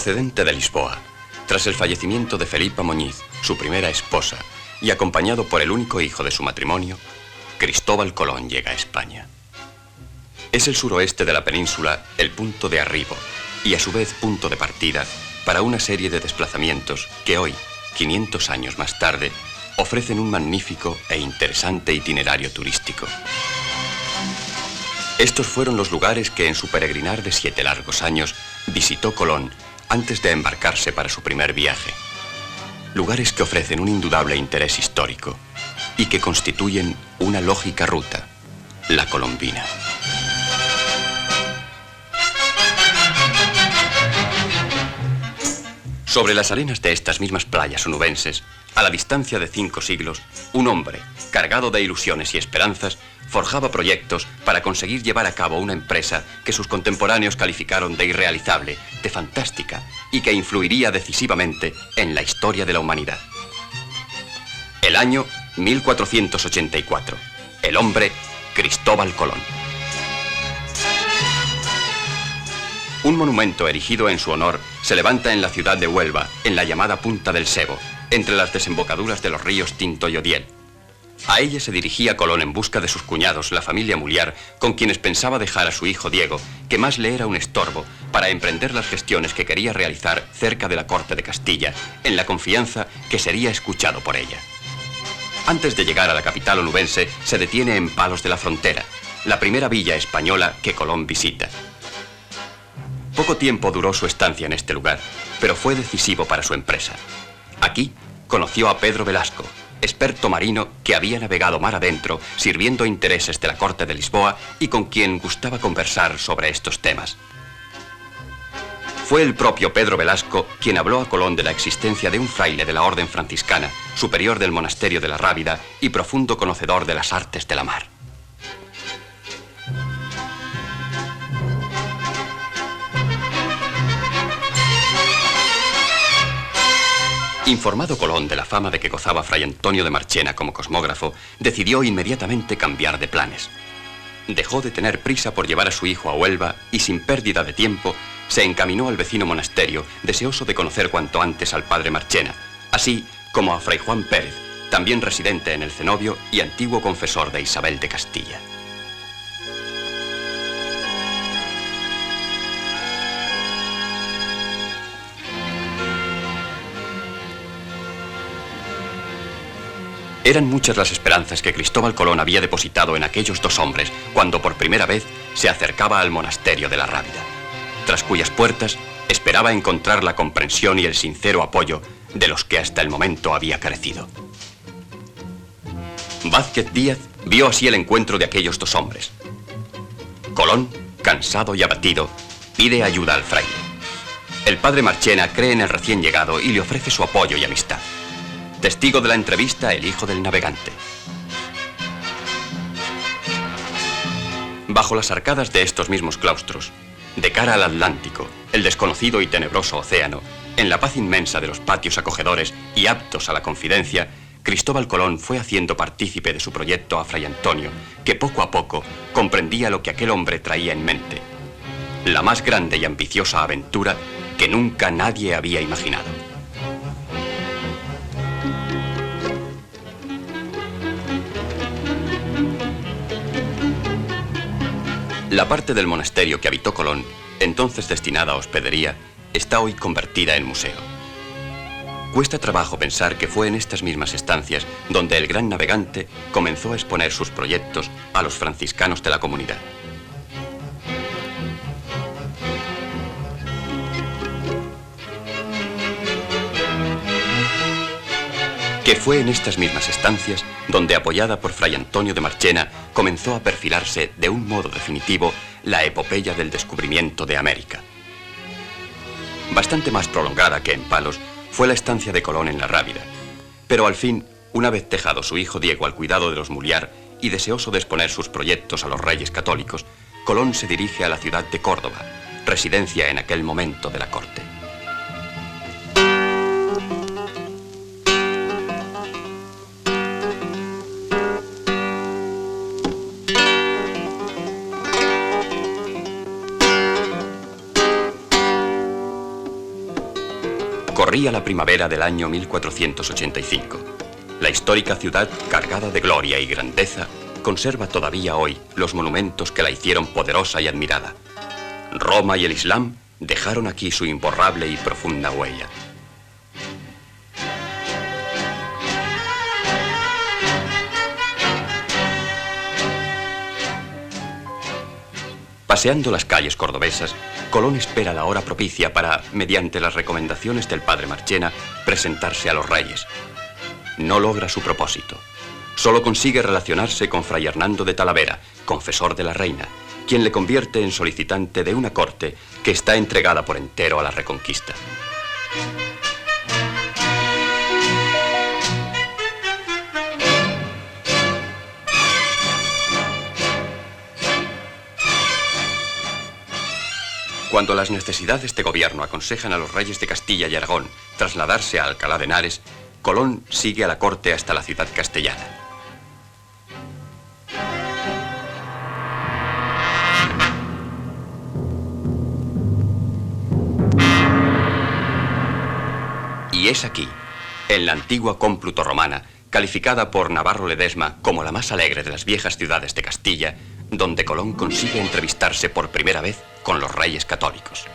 Procedente de Lisboa, tras el fallecimiento de Felipa Moñiz, su primera esposa, y acompañado por el único hijo de su matrimonio, Cristóbal Colón llega a España. Es el suroeste de la península el punto de arribo y a su vez punto de partida para una serie de desplazamientos que hoy, 500 años más tarde, ofrecen un magnífico e interesante itinerario turístico. Estos fueron los lugares que en su peregrinar de 7 largos años visitó Colón antes de embarcarse para su primer viaje. Lugares que ofrecen un indudable interés histórico y que constituyen una lógica ruta, la colombina. Sobre las arenas de estas mismas playas onubenses, a la distancia de 5 siglos, un hombre, cargado de ilusiones y esperanzas, forjaba proyectos para conseguir llevar a cabo una empresa que sus contemporáneos calificaron de irrealizable, de fantástica, y que influiría decisivamente en la historia de la humanidad. El año 1484. El hombre, Cristóbal Colón. Un monumento erigido en su honor se levanta en la ciudad de Huelva, en la llamada Punta del Sebo, entre las desembocaduras de los ríos Tinto y Odiel. A ella se dirigía Colón en busca de sus cuñados, la familia Mulliar, con quienes pensaba dejar a su hijo Diego, que más le era un estorbo, para emprender las gestiones que quería realizar cerca de la corte de Castilla, en la confianza que sería escuchado por ella. Antes de llegar a la capital onubense, se detiene en Palos de la Frontera, la primera villa española que Colón visita. Poco tiempo duró su estancia en este lugar, pero fue decisivo para su empresa. Aquí conoció a Pedro Velasco, experto marino que había navegado mar adentro, sirviendo intereses de la corte de Lisboa y con quien gustaba conversar sobre estos temas. Fue el propio Pedro Velasco quien habló a Colón de la existencia de un fraile de la orden franciscana, superior del monasterio de la Rábida y profundo conocedor de las artes de la mar. Informado Colón de la fama de que gozaba Fray Antonio de Marchena como cosmógrafo, decidió inmediatamente cambiar de planes. Dejó de tener prisa por llevar a su hijo a Huelva y, sin pérdida de tiempo, se encaminó al vecino monasterio, deseoso de conocer cuanto antes al padre Marchena, así como a Fray Juan Pérez, también residente en el cenobio y antiguo confesor de Isabel de Castilla. Eran muchas las esperanzas que Cristóbal Colón había depositado en aquellos dos hombres cuando por primera vez se acercaba al monasterio de la Rábida, tras cuyas puertas esperaba encontrar la comprensión y el sincero apoyo de los que hasta el momento había carecido. Vázquez Díaz vio así el encuentro de aquellos dos hombres. Colón, cansado y abatido, pide ayuda al fraile. El padre Marchena cree en el recién llegado y le ofrece su apoyo y amistad. Testigo de la entrevista, el hijo del navegante. Bajo las arcadas de estos mismos claustros, de cara al Atlántico, el desconocido y tenebroso océano, en la paz inmensa de los patios acogedores y aptos a la confidencia, Cristóbal Colón fue haciendo partícipe de su proyecto a Fray Antonio, que poco a poco comprendía lo que aquel hombre traía en mente. La más grande y ambiciosa aventura que nunca nadie había imaginado. La parte del monasterio que habitó Colón, entonces destinada a hospedería, está hoy convertida en museo. Cuesta trabajo pensar que fue en estas mismas estancias donde el gran navegante comenzó a exponer sus proyectos a los franciscanos de la comunidad. Que fue en estas mismas estancias donde, apoyada por Fray Antonio de Marchena, comenzó a perfilarse de un modo definitivo la epopeya del descubrimiento de América. Bastante más prolongada que en Palos fue la estancia de Colón en la Rábida, pero al fin, una vez dejado su hijo Diego al cuidado de los Mulliar y deseoso de exponer sus proyectos a los reyes católicos, Colón se dirige a la ciudad de Córdoba, residencia en aquel momento de la corte. Corría la primavera del año 1485. La histórica ciudad, cargada de gloria y grandeza, conserva todavía hoy los monumentos que la hicieron poderosa y admirada. Roma y el Islam dejaron aquí su imborrable y profunda huella. Paseando las calles cordobesas, Colón espera la hora propicia para, mediante las recomendaciones del padre Marchena, presentarse a los reyes. No logra su propósito. Solo consigue relacionarse con Fray Hernando de Talavera, confesor de la reina, quien le convierte en solicitante de una corte que está entregada por entero a la Reconquista. Cuando las necesidades de gobierno aconsejan a los reyes de Castilla y Aragón trasladarse a Alcalá de Henares, Colón sigue a la corte hasta la ciudad castellana. Y es aquí, en la antigua Cómpluto romana, calificada por Navarro Ledesma como la más alegre de las viejas ciudades de Castilla, donde Colón consigue entrevistarse por primera vez con los reyes católicos.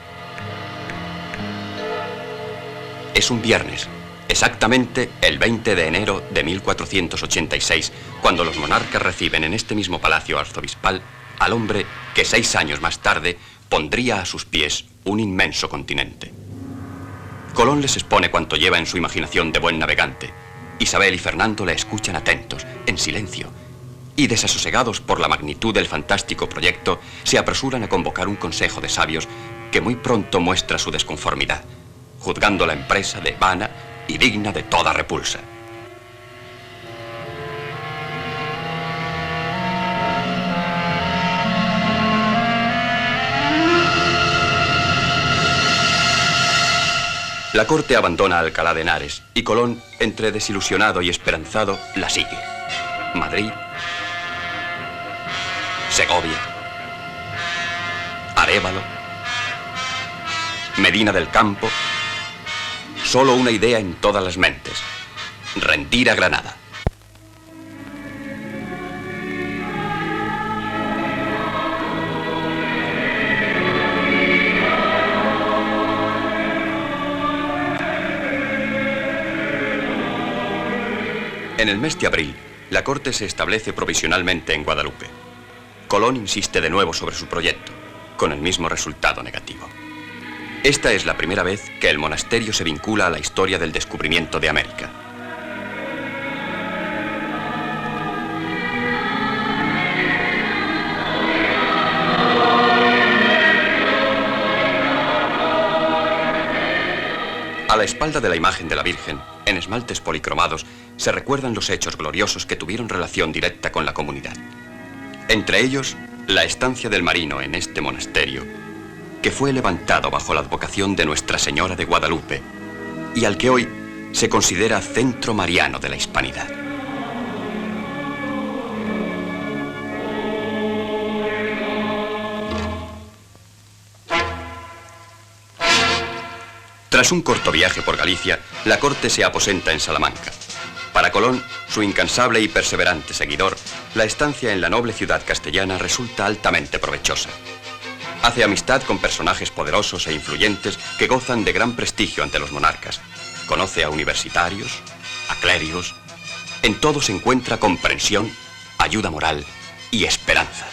Es un viernes, exactamente el 20 de enero de 1486, cuando los monarcas reciben en este mismo palacio arzobispal al hombre que 6 años más tarde pondría a sus pies un inmenso continente. Colón les expone cuanto lleva en su imaginación de buen navegante. Isabel y Fernando le escuchan atentos, en silencio, y desasosegados por la magnitud del fantástico proyecto, se apresuran a convocar un consejo de sabios que muy pronto muestra su desconformidad, juzgando la empresa de vana y digna de toda repulsa. La corte abandona Alcalá de Henares y Colón, entre desilusionado y esperanzado, la sigue. Madrid, Segovia, Arévalo, Medina del Campo. Solo una idea en todas las mentes: rendir a Granada. En el mes de abril, la corte se establece provisionalmente en Guadalupe. Colón insiste de nuevo sobre su proyecto, con el mismo resultado negativo. Esta es la primera vez que el monasterio se vincula a la historia del descubrimiento de América. A la espalda de la imagen de la Virgen, en esmaltes policromados, se recuerdan los hechos gloriosos que tuvieron relación directa con la comunidad. Entre ellos, la estancia del marino en este monasterio, que fue levantado bajo la advocación de Nuestra Señora de Guadalupe y al que hoy se considera centro mariano de la hispanidad. Tras un corto viaje por Galicia, la corte se aposenta en Salamanca. Para Colón, su incansable y perseverante seguidor, la estancia en la noble ciudad castellana resulta altamente provechosa. Hace amistad con personajes poderosos e influyentes que gozan de gran prestigio ante los monarcas. Conoce a universitarios, a clérigos. En todo se encuentra comprensión, ayuda moral y esperanza.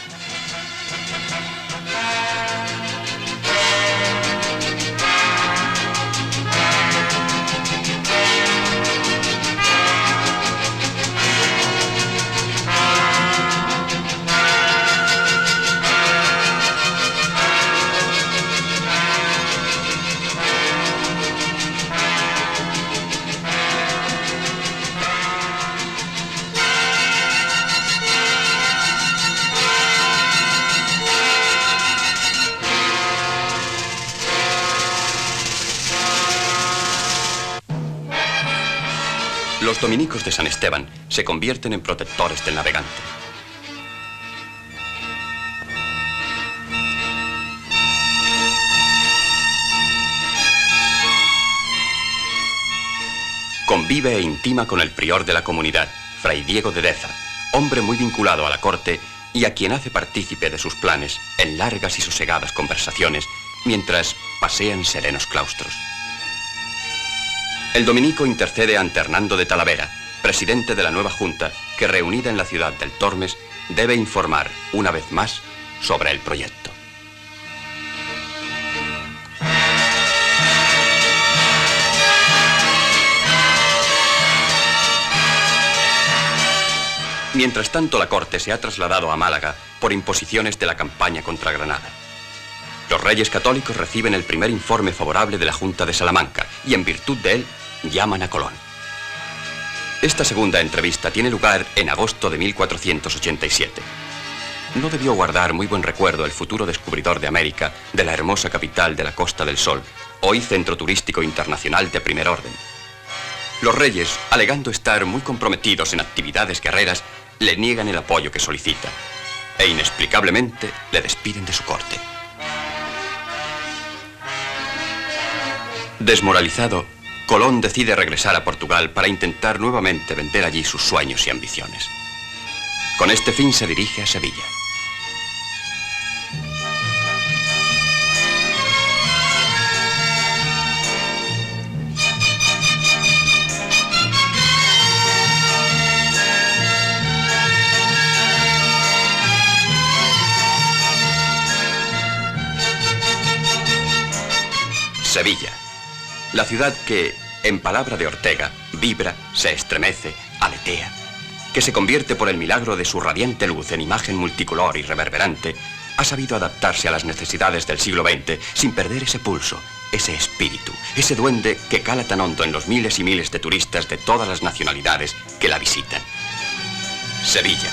Los dominicos de San Esteban se convierten en protectores del navegante. convive e intima con el prior de la comunidad, Fray Diego de Deza, hombre muy vinculado a la corte y a quien hace partícipe de sus planes en largas y sosegadas conversaciones mientras pasea en serenos claustros. El dominico intercede ante Hernando de Talavera, presidente de la nueva Junta, que reunida en la ciudad del Tormes, debe informar, una vez más, sobre el proyecto. Mientras tanto, la corte se ha trasladado a Málaga por imposiciones de la campaña contra Granada. Los reyes católicos reciben el primer informe favorable de la Junta de Salamanca y, en virtud de él, llaman a Colón. Esta segunda entrevista tiene lugar en agosto de 1487. No debió guardar muy buen recuerdo el futuro descubridor de América de la hermosa capital de la Costa del Sol, hoy centro turístico internacional de primer orden. Los reyes, alegando estar muy comprometidos en actividades guerreras, le niegan el apoyo que solicita e inexplicablemente le despiden de su corte. Desmoralizado, Colón decide regresar a Portugal para intentar nuevamente vender allí sus sueños y ambiciones. Con este fin se dirige a Sevilla. Sevilla, la ciudad que, en palabra de Ortega, vibra, se estremece, aletea, que se convierte por el milagro de su radiante luz en imagen multicolor y reverberante, ha sabido adaptarse a las necesidades del siglo XX sin perder ese pulso, ese espíritu, ese duende que cala tan hondo en los miles y miles de turistas de todas las nacionalidades que la visitan. Sevilla,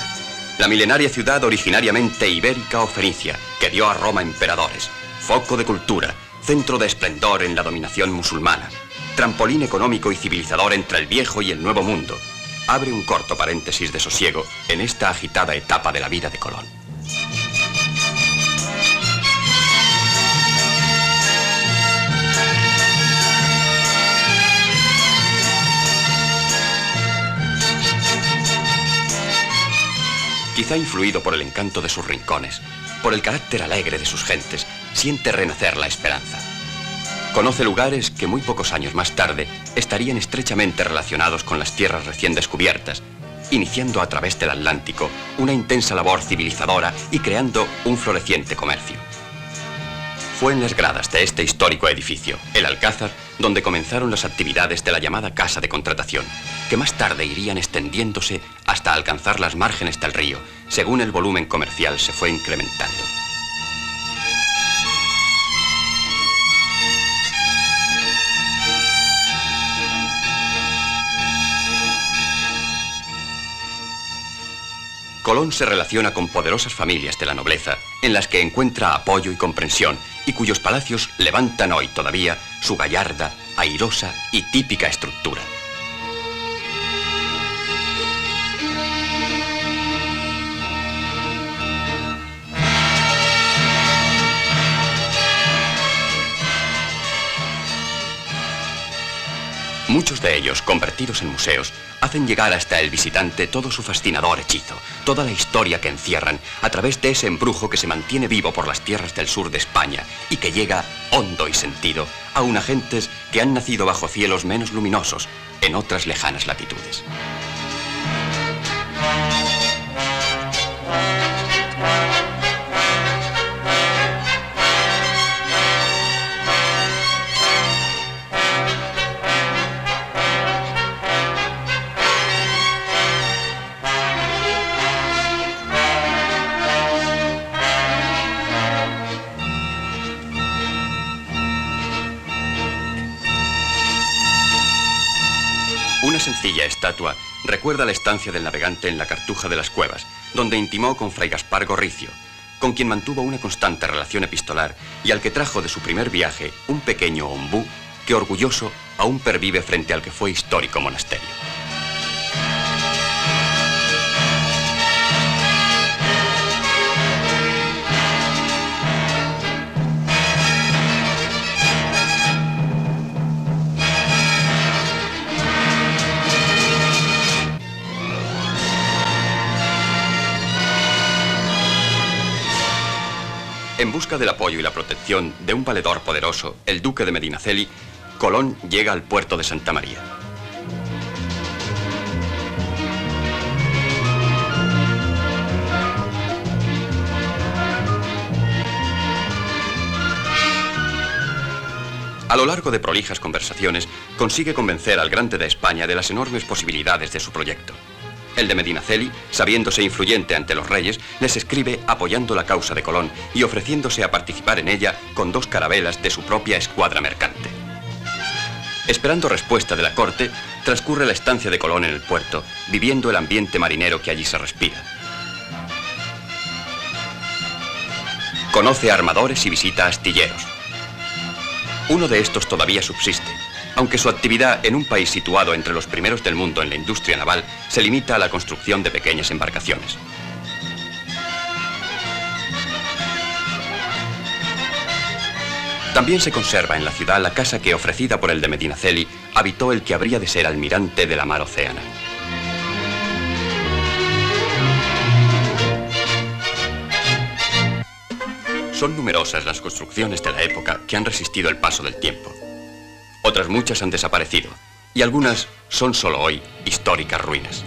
la milenaria ciudad originariamente ibérica o fenicia, que dio a Roma emperadores, foco de cultura, centro de esplendor en la dominación musulmana, trampolín económico y civilizador entre el viejo y el nuevo mundo, abre un corto paréntesis de sosiego en esta agitada etapa de la vida de Colón. Quizá influido por el encanto de sus rincones, por el carácter alegre de sus gentes, siente renacer la esperanza. Conoce lugares que muy pocos años más tarde estarían estrechamente relacionados con las tierras recién descubiertas, iniciando a través del Atlántico una intensa labor civilizadora y creando un floreciente comercio. Fue en las gradas de este histórico edificio, el Alcázar, donde comenzaron las actividades de la llamada Casa de Contratación, que más tarde irían extendiéndose hasta alcanzar las márgenes del río, según el volumen comercial se fue incrementando. Colón se relaciona con poderosas familias de la nobleza, en las que encuentra apoyo y comprensión, y cuyos palacios levantan hoy todavía su gallarda, airosa y típica estructura. Muchos de ellos, convertidos en museos, hacen llegar hasta el visitante todo su fascinador hechizo, toda la historia que encierran a través de ese embrujo que se mantiene vivo por las tierras del sur de España y que llega, hondo y sentido, a unas gentes que han nacido bajo cielos menos luminosos, en otras lejanas latitudes. Una sencilla estatua recuerda la estancia del navegante en la Cartuja de las Cuevas, donde intimó con Fray Gaspar Gorricio, con quien mantuvo una constante relación epistolar y al que trajo de su primer viaje un pequeño ombú que orgulloso aún pervive frente al que fue histórico monasterio. En busca del apoyo y la protección de un valedor poderoso, el duque de Medinaceli, Colón llega al puerto de Santa María. A lo largo de prolijas conversaciones, consigue convencer al grande de España de las enormes posibilidades de su proyecto. El de Medinaceli, sabiéndose influyente ante los reyes, les escribe apoyando la causa de Colón y ofreciéndose a participar en ella con 2 carabelas de su propia escuadra mercante. Esperando respuesta de la corte, transcurre la estancia de Colón en el puerto, viviendo el ambiente marinero que allí se respira. Conoce a armadores y visita astilleros. Uno de estos todavía subsiste, aunque su actividad en un país situado entre los primeros del mundo en la industria naval se limita a la construcción de pequeñas embarcaciones. También se conserva en la ciudad la casa que, ofrecida por el de Medinaceli, habitó el que habría de ser almirante de la mar Océana. Son numerosas las construcciones de la época que han resistido el paso del tiempo. Otras muchas han desaparecido, y algunas son solo hoy históricas ruinas.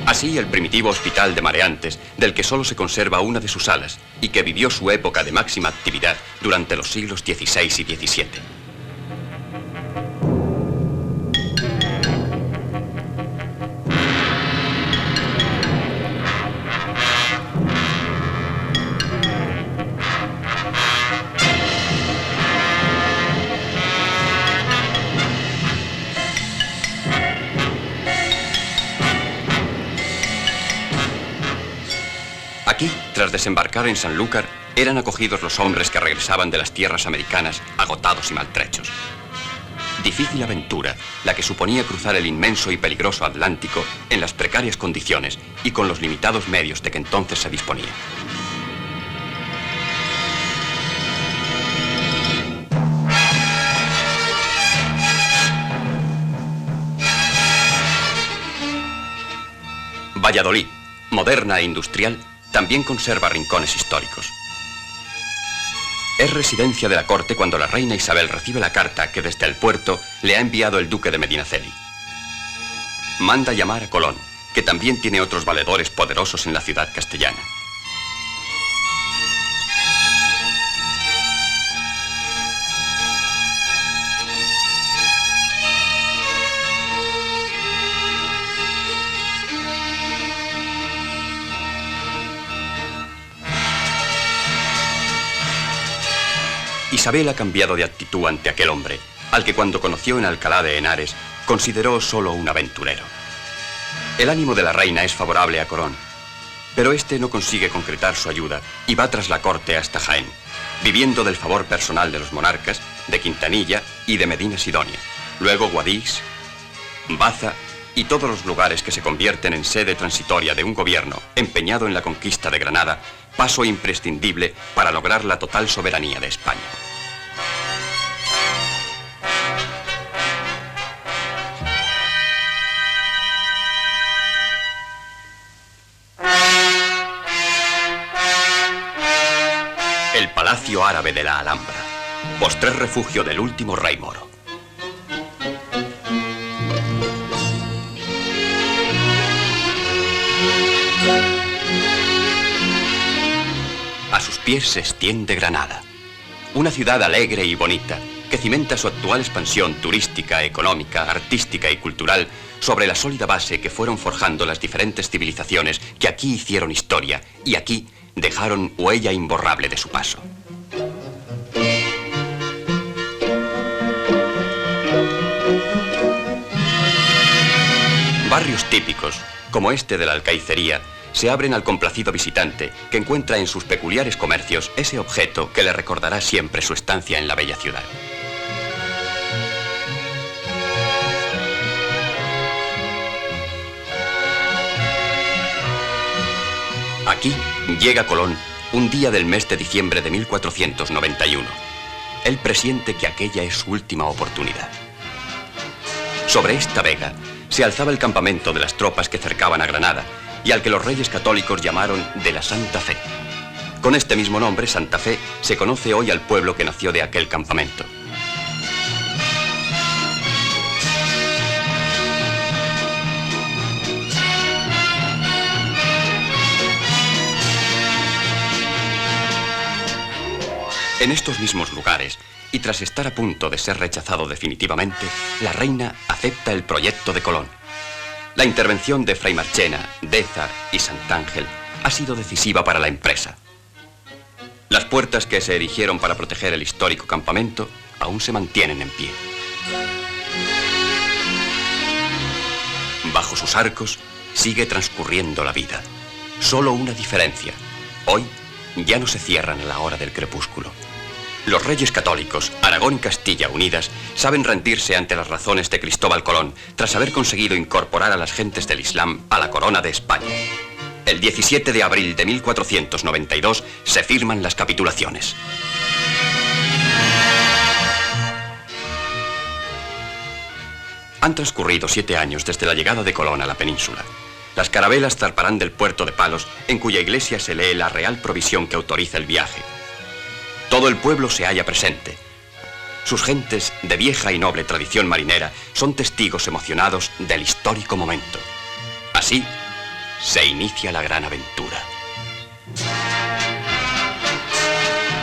Así, el primitivo hospital de mareantes, del que solo se conserva una de sus salas, y que vivió su época de máxima actividad durante los siglos XVI y XVII. Aquí, tras desembarcar en Sanlúcar, eran acogidos los hombres que regresaban de las tierras americanas agotados y maltrechos. Difícil aventura, la que suponía cruzar el inmenso y peligroso Atlántico en las precarias condiciones y con los limitados medios de que entonces se disponía. Valladolid, moderna e industrial, también conserva rincones históricos. Es residencia de la corte cuando la reina Isabel recibe la carta que desde el puerto le ha enviado el duque de Medinaceli. Manda llamar a Colón, que también tiene otros valedores poderosos en la ciudad castellana. Isabel ha cambiado de actitud ante aquel hombre, al que cuando conoció en Alcalá de Henares, consideró solo un aventurero. El ánimo de la reina es favorable a Colón, pero este no consigue concretar su ayuda y va tras la corte hasta Jaén, viviendo del favor personal de los monarcas, de Quintanilla y de Medina Sidonia, luego Guadix, Baza y todos los lugares que se convierten en sede transitoria de un gobierno empeñado en la conquista de Granada, paso imprescindible para lograr la total soberanía de España. El Palacio Árabe de la Alhambra, postrer refugio del último rey moro. A sus pies se extiende Granada, una ciudad alegre y bonita que cimenta su actual expansión turística, económica, artística y cultural sobre la sólida base que fueron forjando las diferentes civilizaciones que aquí hicieron historia y aquí dejaron huella imborrable de su paso. Barrios típicos, como este de la Alcaicería, se abren al complacido visitante que encuentra en sus peculiares comercios ese objeto que le recordará siempre su estancia en la bella ciudad. Aquí llega Colón un día del mes de diciembre de 1491. Él presiente que aquella es su última oportunidad. Sobre esta vega se alzaba el campamento de las tropas que cercaban a Granada y al que los reyes católicos llamaron de la Santa Fe. Con este mismo nombre, Santa Fe, se conoce hoy al pueblo que nació de aquel campamento. En estos mismos lugares, y tras estar a punto de ser rechazado definitivamente, la reina acepta el proyecto de Colón. La intervención de Fray Marchena, Dézar y Santángel ha sido decisiva para la empresa. Las puertas que se erigieron para proteger el histórico campamento aún se mantienen en pie. Bajo sus arcos sigue transcurriendo la vida. Solo una diferencia. Hoy ya no se cierran a la hora del crepúsculo. Los reyes católicos, Aragón y Castilla unidas, saben rendirse ante las razones de Cristóbal Colón tras haber conseguido incorporar a las gentes del Islam a la corona de España. El 17 de abril de 1492 se firman las capitulaciones. Han transcurrido 7 años desde la llegada de Colón a la península. Las carabelas zarparán del puerto de Palos, en cuya iglesia se lee la real provisión que autoriza el viaje. Todo el pueblo se halla presente. Sus gentes, de vieja y noble tradición marinera, son testigos emocionados del histórico momento. Así, se inicia la gran aventura.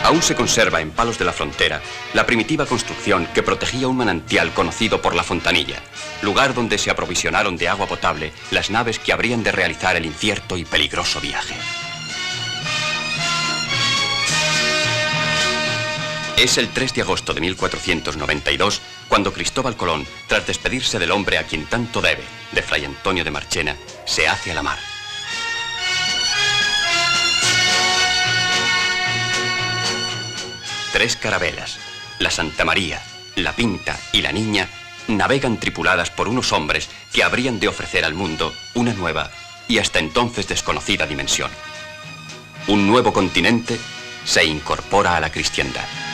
Aún se conserva en Palos de la Frontera la primitiva construcción que protegía un manantial conocido por la Fontanilla, lugar donde se aprovisionaron de agua potable las naves que habrían de realizar el incierto y peligroso viaje. Es el 3 de agosto de 1492 cuando Cristóbal Colón, tras despedirse del hombre a quien tanto debe, de Fray Antonio de Marchena, se hace a la mar. Tres carabelas, la Santa María, la Pinta y la Niña, navegan tripuladas por unos hombres que habrían de ofrecer al mundo una nueva y hasta entonces desconocida dimensión. Un nuevo continente se incorpora a la cristiandad.